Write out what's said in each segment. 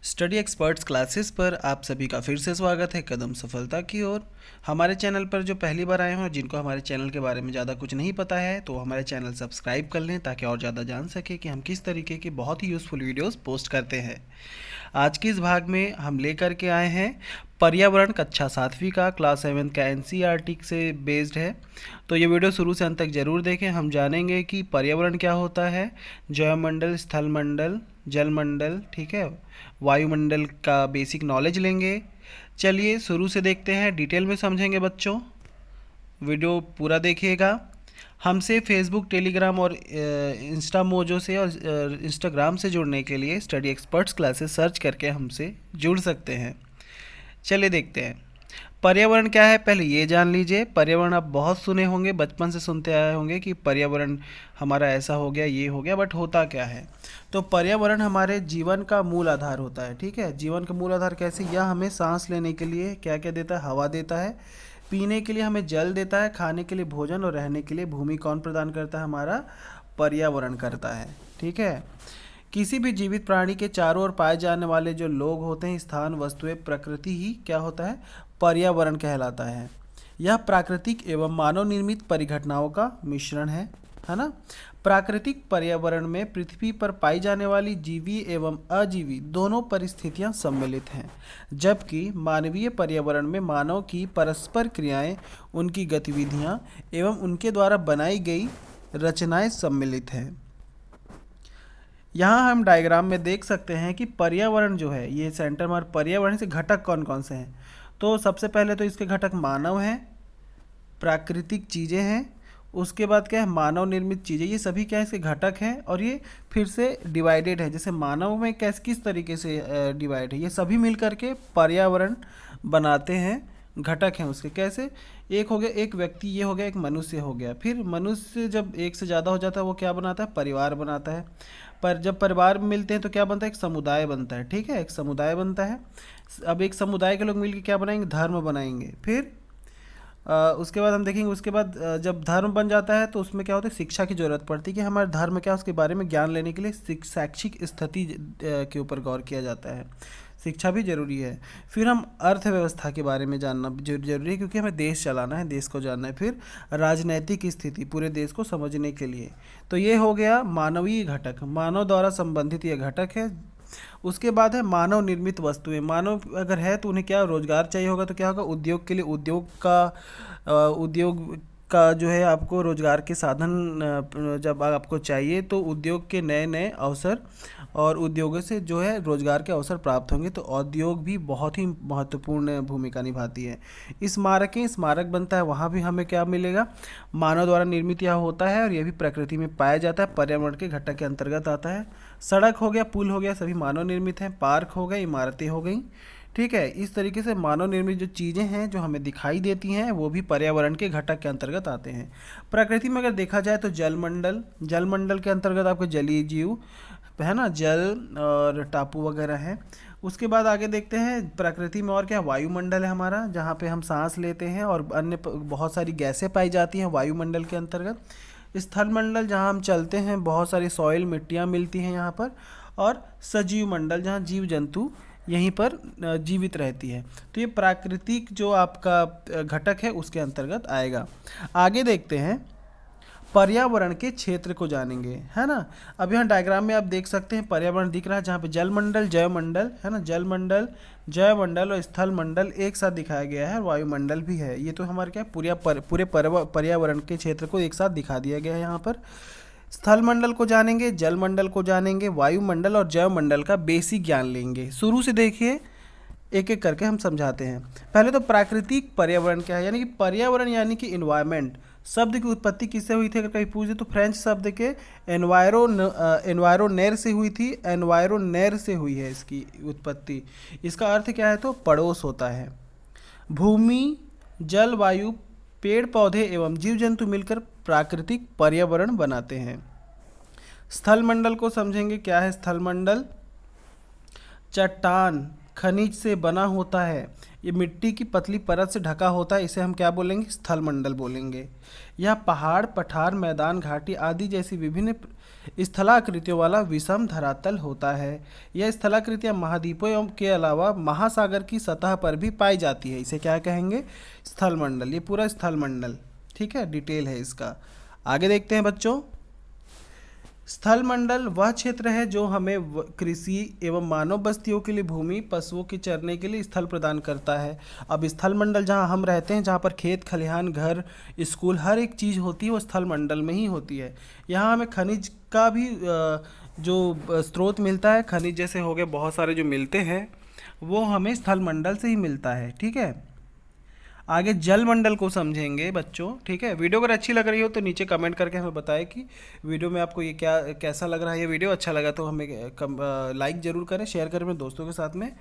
Study experts classes पर आप सभी का फिर से स्वागत है कदम सफलता की ओर। हमारे चैनल पर जो पहली बार आए हैं और जिनको हमारे चैनल के बारे में ज़्यादा कुछ नहीं पता है तो हमारे चैनल सब्सक्राइब कर लें ताकि और ज़्यादा जान सके कि हम किस तरीके की बहुत ही यूज़फुल वीडियोस पोस्ट करते हैं। आज के इस भाग में हम लेकर के आए हैं पर्यावरण कक्षा 7वीं का क्लास 7 का एनसीईआरटी से बेस्ड है। तो ये वीडियो शुरू से अंत तक ज़रूर देखें। हम जानेंगे कि पर्यावरण क्या होता है, जैवमंडल, स्थलमंडल, जलमंडल, ठीक है, वायुमंडल का बेसिक नॉलेज लेंगे। चलिए शुरू से देखते हैं, डिटेल में समझेंगे बच्चों। वीडियो पूरा देखिएगा। हमसे फेसबुक, टेलीग्राम और इंस्टा मोजो से और इंस्टाग्राम से जुड़ने के लिए स्टडी एक्सपर्ट्स क्लासेस सर्च करके हमसे जुड़ सकते हैं। चलिए देखते हैं पर्यावरण क्या है। पहले ये जान लीजिए, पर्यावरण आप बहुत सुने होंगे, बचपन से सुनते आए होंगे कि पर्यावरण हमारा ऐसा हो गया, ये हो गया, बट होता क्या है। तो पर्यावरण हमारे जीवन का मूल आधार होता है। ठीक है, जीवन का मूल आधार कैसे? यह हमें सांस लेने के लिए क्या क्या देता है? हवा देता है, पीने के लिए हमें जल देता है, खाने के लिए भोजन और रहने के लिए भूमि कौन प्रदान करता है? हमारा पर्यावरण करता है। ठीक है, किसी भी जीवित प्राणी के चारों ओर पाए जाने वाले जो लोग होते हैं, स्थान, वस्तुएं, प्रकृति ही क्या होता है? पर्यावरण कहलाता है। यह प्राकृतिक एवं मानव निर्मित परिघटनाओं का मिश्रण है ना। प्राकृतिक पर्यावरण में पृथ्वी पर पाई जाने वाली जीवी एवं अजीवी दोनों परिस्थितियां सम्मिलित हैं, जबकि मानवीय पर्यावरण में मानव की परस्पर क्रियाएं, उनकी गतिविधियां एवं उनके द्वारा बनाई गई रचनाएं सम्मिलित हैं। यहाँ हम डायग्राम में देख सकते हैं कि पर्यावरण जो है, ये सेंटर में पर्यावरण से घटक कौन कौन से हैं। तो सबसे पहले तो इसके घटक मानव हैं, प्राकृतिक चीज़ें हैं, उसके बाद क्या है? मानव निर्मित चीज़ें। ये सभी क्या है? इसके घटक हैं और ये फिर से डिवाइडेड है। जैसे मानव में कैसे किस तरीके से डिवाइड है, ये सभी मिल करके पर्यावरण बनाते हैं, घटक हैं उसके। कैसे? एक हो गया एक व्यक्ति, ये हो गया एक मनुष्य हो गया। फिर मनुष्य जब एक से ज़्यादा हो जाता है वो क्या बनाता है? परिवार बनाता है। पर जब परिवार मिलते हैं तो क्या बनता है? एक समुदाय बनता है। ठीक है, एक समुदाय बनता है। अब एक समुदाय के लोग मिलकर क्या बनाएंगे? धर्म बनाएंगे। फिर उसके बाद हम देखेंगे, उसके बाद जब धर्म बन जाता है तो उसमें क्या होता है? शिक्षा की ज़रूरत पड़ती है कि हमारे धर्म क्या, उसके बारे में ज्ञान लेने के लिए शैक्षिक स्थिति के ऊपर गौर किया जाता है। शिक्षा भी जरूरी है। फिर हम अर्थव्यवस्था के बारे में जानना जरूरी है क्योंकि हमें देश चलाना है, देश को जानना है। फिर राजनैतिक स्थिति, पूरे देश को समझने के लिए। तो ये हो गया मानवीय घटक, मानव द्वारा संबंधित ये घटक है। उसके बाद है मानव निर्मित वस्तुएं। मानव अगर है तो उन्हें क्या रोजगार चाहिए होगा, तो क्या होगा? उद्योग के लिए उद्योग का जो है आपको रोजगार के साधन जब आपको चाहिए तो उद्योग के नए नए अवसर और उद्योगों से जो है रोजगार के अवसर प्राप्त होंगे। तो उद्योग भी बहुत ही महत्वपूर्ण भूमिका निभाती है। स्मारक बनता है, वहाँ भी हमें क्या मिलेगा? मानव द्वारा निर्मित यह होता है और यह भी प्रकृति में पाया जाता है, पर्यावरण के घटक के अंतर्गत आता है। सड़क हो गया, पुल हो गया, सभी मानव निर्मित हैं। पार्क हो गए, इमारतें हो गई। ठीक है, इस तरीके से मानव निर्मित जो चीज़ें हैं जो हमें दिखाई देती हैं वो भी पर्यावरण के घटक के अंतर्गत आते हैं। प्रकृति में अगर देखा जाए तो जलमंडल के अंतर्गत आपको जलीय जीव है ना, जल और टापू वगैरह हैं। उसके बाद आगे देखते हैं प्रकृति में और क्या? वायुमंडल है हमारा, जहाँ पे हम सांस लेते हैं और अन्य बहुत सारी गैसें पाई जाती हैं वायुमंडल के अंतर्गत। स्थलमंडल, जहाँ हम चलते हैं, बहुत सारी सॉइल, मिट्टियाँ मिलती हैं यहाँ पर। और सजीव मंडल, जहाँ जीव जंतु यहीं पर जीवित रहती है। तो ये प्राकृतिक जो आपका घटक है उसके अंतर्गत आएगा। आगे देखते हैं, पर्यावरण के क्षेत्र को जानेंगे, है ना। अब यहाँ डायग्राम में आप देख सकते हैं पर्यावरण दिख रहा है, जहाँ पे जलमंडल, जयमंडल है ना, जलमंडल, जयमंडल और स्थल मंडल एक साथ दिखाया गया है, और वायुमंडल भी है। ये तो हमारे क्या पूरे पर्यावरण के क्षेत्र को एक साथ दिखा दिया गया है यहाँ पर। स्थल मंडल को जानेंगे, जलमंडल को जानेंगे, वायुमंडल और जैवमंडल का बेसिक ज्ञान लेंगे। शुरू से देखिए, एक एक करके हम समझाते हैं। पहले तो प्राकृतिक पर्यावरण क्या है, यानी कि पर्यावरण यानी कि इन्वायरमेंट। शब्द की उत्पत्ति किससे हुई थी अगर कहीं पूछे तो फ्रेंच शब्द के एनवायरोनेर से हुई थी। एनवायरोनेर से हुई है इसकी उत्पत्ति। इसका अर्थ क्या है? तो पड़ोस होता है। भूमि, जल, वायु, पेड़ पौधे एवं जीव जंतु मिलकर प्राकृतिक पर्यावरण बनाते हैं। स्थल मंडल को समझेंगे। क्या है स्थल मंडल? चट्टान, खनिज से बना होता है। ये मिट्टी की पतली परत से ढका होता है, इसे हम क्या बोलेंगे? स्थल मंडल बोलेंगे। यह पहाड़, पठार, मैदान, घाटी आदि जैसी विभिन्न स्थलाकृतियों वाला विषम धरातल होता है। यह स्थलाकृतियाँ महाद्वीपों के अलावा महासागर की सतह पर भी पाई जाती है। इसे क्या कहेंगे? स्थल मंडल। ये पूरा स्थल मंडल, ठीक है, डिटेल है इसका। आगे देखते हैं बच्चों। स्थल मंडल वह क्षेत्र है जो हमें कृषि एवं मानव बस्तियों के लिए भूमि, पशुओं के चरने के लिए स्थल प्रदान करता है। अब स्थल मंडल जहाँ हम रहते हैं, जहाँ पर खेत खलिहान, घर, स्कूल, हर एक चीज़ होती है वो स्थल मंडल में ही होती है। यहाँ हमें खनिज का भी जो स्रोत मिलता है, खनिज जैसे हो गए बहुत सारे जो मिलते हैं, वो हमें स्थल मंडल से ही मिलता है, ठीक है। आगे जल मंडल को समझेंगे बच्चों, ठीक है। वीडियो अगर अच्छी लग रही हो तो नीचे कमेंट करके हमें बताएं कि वीडियो में आपको ये कैसा लग रहा है। ये वीडियो अच्छा लगा तो हमें लाइक ज़रूर करें, शेयर करें अपने दोस्तों के साथ में,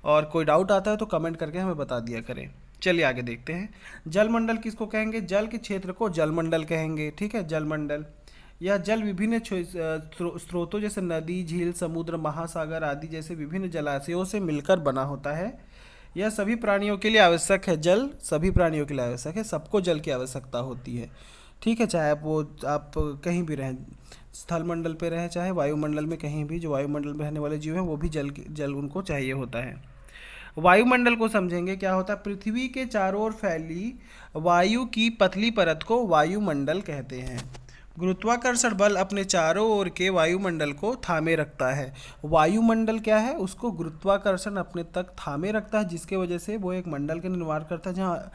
और कोई डाउट आता है तो कमेंट करके हमें बता दिया करें। चलिए आगे देखते हैं। जल मंडल किसको कहेंगे? जल के क्षेत्र को जल मंडल कहेंगे, ठीक है। जल मंडल यह जल विभिन्न स्रोतों जैसे नदी, झील, समुद्र, महासागर आदि जैसे विभिन्न जलाशयों से मिलकर बना होता है। यह सभी प्राणियों के लिए आवश्यक है। जल सभी प्राणियों के लिए आवश्यक है, सबको जल की आवश्यकता होती है, ठीक है। चाहे आप कहीं भी रहें, स्थल मंडल पे रहें चाहे वायुमंडल में, कहीं भी जो वायुमंडल में रहने वाले जीव हैं वो भी जल उनको चाहिए होता है। वायुमंडल को समझेंगे, क्या होता है? पृथ्वी के चारों ओर फैली वायु की पतली परत को वायुमंडल कहते हैं। गुरुत्वाकर्षण बल अपने चारों ओर के वायुमंडल को थामे रखता है। वायुमंडल क्या है? उसको गुरुत्वाकर्षण अपने तक थामे रखता है, जिसके वजह से वो एक मंडल का निर्माण करता है जहाँ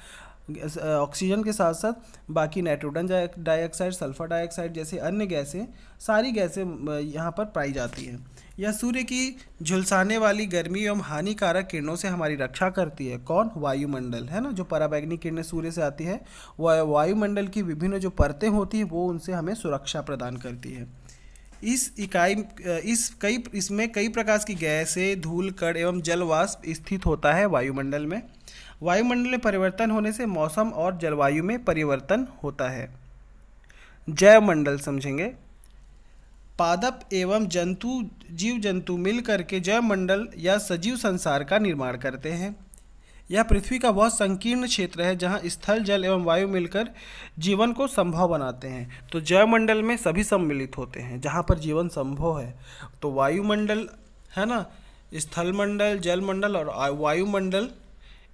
ऑक्सीजन के साथ साथ बाकी नाइट्रोजन डाइऑक्साइड, सल्फर डाइऑक्साइड जैसे अन्य गैसें, सारी गैसें यहाँ पर पाई जाती हैं। यह सूर्य की झुलसाने वाली गर्मी एवं हानिकारक किरणों से हमारी रक्षा करती है। कौन? वायुमंडल, है ना। जो पराबैंगनी किरणें सूर्य से आती है, वह वायुमंडल की विभिन्न जो परतें होती हैं वो उनसे हमें सुरक्षा प्रदान करती है। इसमें कई प्रकार की गैसें, धूल, कण एवं जल वाष्प स्थित होता है वायुमंडल में। वायुमंडल में परिवर्तन होने से मौसम और जलवायु में परिवर्तन होता है। जैव मंडल समझेंगे। पादप एवं जीव जंतु मिल करके जैव मंडल या सजीव संसार का निर्माण करते हैं। यह पृथ्वी का बहुत संकीर्ण क्षेत्र है जहाँ स्थल, जल एवं वायु मिलकर जीवन को संभव बनाते हैं। तो जैव मंडल में सभी सम्मिलित होते हैं जहाँ पर जीवन संभव है। तो वायुमंडल, है ना, स्थल मंडल, जल मंडल और वायुमंडल,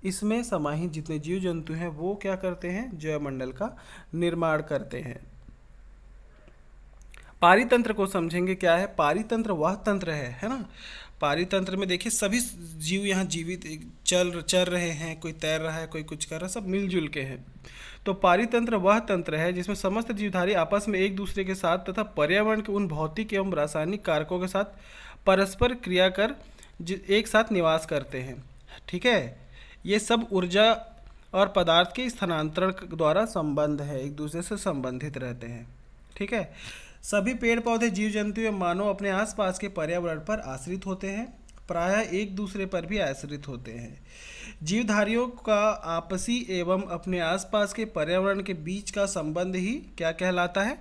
इसमें समाहित जितने जीव जंतु हैं वो क्या करते हैं? जैव मंडल का निर्माण करते हैं। पारितंत्र को समझेंगे। क्या है पारितंत्र? वह तंत्र है ना। पारितंत्र में देखिए सभी जीव यहाँ जीवित चल रहे हैं, कोई तैर रहा है, कोई कुछ कर रहा है, सब मिलजुल के हैं। तो पारितंत्र वह तंत्र है जिसमें समस्त जीवधारी आपस में एक दूसरे के साथ तथा पर्यावरण के उन भौतिक एवं रासायनिक कारकों के साथ परस्पर क्रिया कर एक साथ निवास करते हैं, ठीक है। ये सब ऊर्जा और पदार्थ के स्थानांतरण द्वारा संबंध है, एक दूसरे से संबंधित रहते हैं, ठीक है। सभी पेड़ पौधे, जीव जंतु एवं मानव अपने आसपास के पर्यावरण पर आश्रित होते हैं, प्रायः एक दूसरे पर भी आश्रित होते हैं। जीवधारियों का आपसी एवं अपने आसपास के पर्यावरण के बीच का संबंध ही क्या कहलाता है?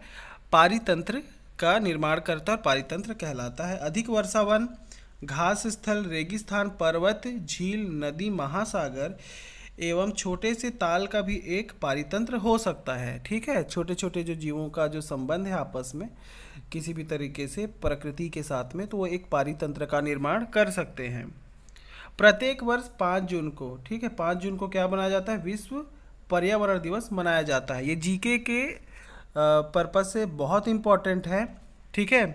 पारितंत्र का निर्माण करता है और पारितंत्र कहलाता है। अधिक वर्षावन, घास स्थल, रेगिस्तान, पर्वत, झील, नदी, महासागर एवं छोटे से ताल का भी एक पारितंत्र हो सकता है, ठीक है। छोटे छोटे जो जीवों का जो संबंध है आपस में किसी भी तरीके से प्रकृति के साथ में, तो वो एक पारितंत्र का निर्माण कर सकते हैं। प्रत्येक वर्ष 5 जून को, ठीक है, 5 जून को क्या मनाया जाता है? विश्व पर्यावरण दिवस मनाया जाता है। ये जीके के पर्पज से बहुत इम्पोर्टेंट है, ठीक है।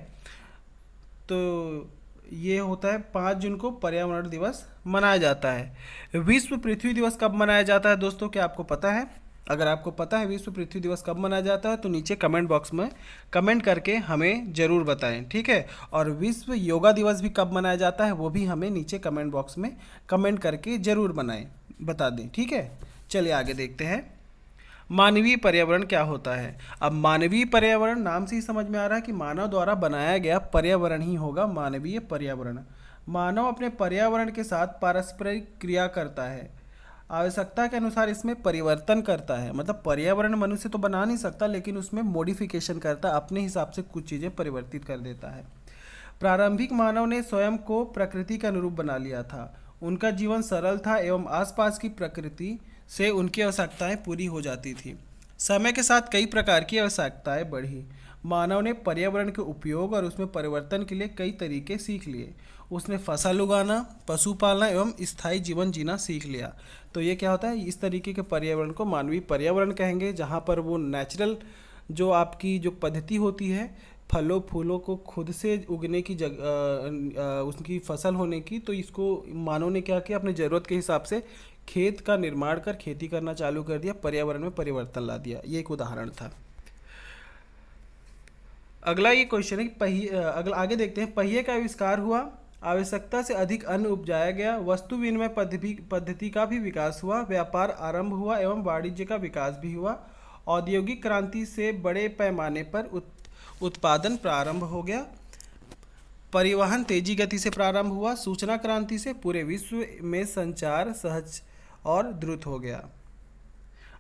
तो ये होता है 5 जून को पर्यावरण दिवस मनाया जाता है। विश्व पृथ्वी दिवस कब मनाया जाता है दोस्तों, क्या आपको पता है? अगर आपको पता है विश्व पृथ्वी दिवस कब मनाया जाता है तो नीचे कमेंट बॉक्स में कमेंट करके हमें ज़रूर बताएं, ठीक है। और विश्व योगा दिवस भी कब मनाया जाता है वो भी हमें नीचे कमेंट बॉक्स में कमेंट करके ज़रूर बता दें, ठीक है। चलिए आगे देखते हैं। मानवीय पर्यावरण क्या होता है? अब मानवीय पर्यावरण नाम से ही समझ में आ रहा है कि मानव द्वारा बनाया गया पर्यावरण ही होगा मानवीय पर्यावरण। मानव अपने पर्यावरण के साथ पारस्परिक क्रिया करता है, आवश्यकता के अनुसार इसमें परिवर्तन करता है। मतलब पर्यावरण मनुष्य तो बना नहीं सकता, लेकिन उसमें मॉडिफिकेशन करता है, अपने हिसाब से कुछ चीज़ें परिवर्तित कर देता है। प्रारंभिक मानव ने स्वयं को प्रकृति के अनुरूप बना लिया था। उनका जीवन सरल था एवं आसपास की प्रकृति से उनकी आवश्यकताएं पूरी हो जाती थी। समय के साथ कई प्रकार की आवश्यकताएं बढ़ी। मानव ने पर्यावरण के उपयोग और उसमें परिवर्तन के लिए कई तरीके सीख लिए। उसने फसल उगाना, पशु पालना एवं स्थायी जीवन जीना सीख लिया। तो ये क्या होता है, इस तरीके के पर्यावरण को मानवीय पर्यावरण कहेंगे, जहाँ पर वो नेचुरल जो आपकी जो पद्धति होती है फलों फूलों को खुद से उगने की उसकी फसल होने की, तो इसको मानव ने क्या किया, अपने ज़रूरत के हिसाब से खेत का निर्माण कर खेती करना चालू कर दिया, पर्यावरण में परिवर्तन ला दिया। ये एक उदाहरण था। अगला ये क्वेश्चन है कि अगला आगे देखते हैं। पहिए का आविष्कार हुआ, आवश्यकता से अधिक अन्न उपजाया गया, वस्तु विनिमय पद्धति का भी विकास हुआ, व्यापार आरंभ हुआ एवं वाणिज्य का विकास भी हुआ। औद्योगिक क्रांति से बड़े पैमाने पर उत्पादन प्रारंभ हो गया। परिवहन तेजी गति से प्रारंभ हुआ। सूचना क्रांति से पूरे विश्व में संचार सहज और द्रुत हो गया।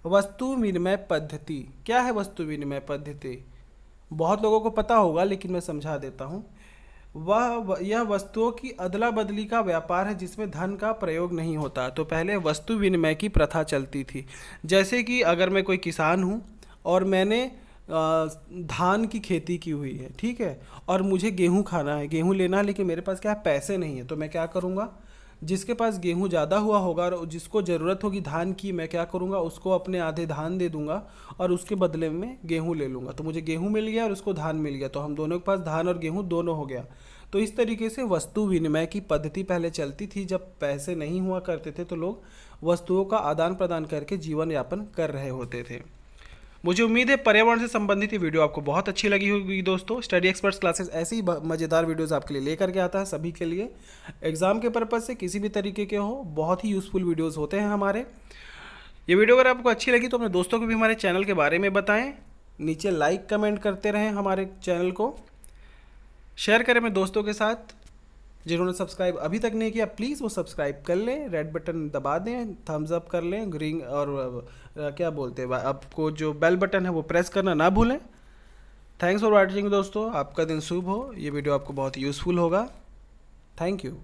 वस्तु विनिमय पद्धति क्या है? वस्तु विनिमय पद्धति बहुत लोगों को पता होगा, लेकिन मैं समझा देता हूँ। यह वस्तुओं की अदला बदली का व्यापार है जिसमें धन का प्रयोग नहीं होता। तो पहले वस्तु विनिमय की प्रथा चलती थी। जैसे कि अगर मैं कोई किसान हूँ और मैंने धान की खेती की हुई है, ठीक है, और मुझे गेहूँ खाना है, गेहूँ लेना है, लेकिन मेरे पास क्या है, पैसे नहीं है, तो मैं क्या करूँगा, जिसके पास गेहूँ ज़्यादा हुआ होगा और जिसको ज़रूरत होगी धान की, मैं क्या करूँगा, उसको अपने आधे धान दे दूँगा और उसके बदले में गेहूँ ले लूँगा। तो मुझे गेहूँ मिल गया और उसको धान मिल गया, तो हम दोनों के पास धान और गेहूँ दोनों हो गया। तो इस तरीके से वस्तु विनिमय की पद्धति पहले चलती थी। जब पैसे नहीं हुआ करते थे तो लोग वस्तुओं का आदान प्रदान करके जीवन यापन कर रहे होते थे। मुझे उम्मीद है पर्यावरण से संबंधित ये वीडियो आपको बहुत अच्छी लगी होगी दोस्तों। स्टडी एक्सपर्ट्स क्लासेस ऐसी मज़ेदार वीडियोस आपके लिए लेकर के आता है, सभी के लिए, एग्ज़ाम के पर्पज़ से किसी भी तरीके के हो, बहुत ही यूज़फुल वीडियोस होते हैं हमारे। ये वीडियो अगर आपको अच्छी लगी तो अपने दोस्तों को भी हमारे चैनल के बारे में बताएं। नीचे लाइक कमेंट करते रहें, हमारे चैनल को शेयर करें अपने दोस्तों के साथ। जिन्होंने सब्सक्राइब अभी तक नहीं किया प्लीज़ वो सब्सक्राइब कर लें, रेड बटन दबा दें, थम्स अप कर लें, ग्रीन और क्या बोलते हैं आपको जो बेल बटन है वो प्रेस करना ना भूलें। थैंक्स फॉर वॉचिंग दोस्तों, आपका दिन शुभ हो। ये वीडियो आपको बहुत यूज़फुल होगा। Thank you.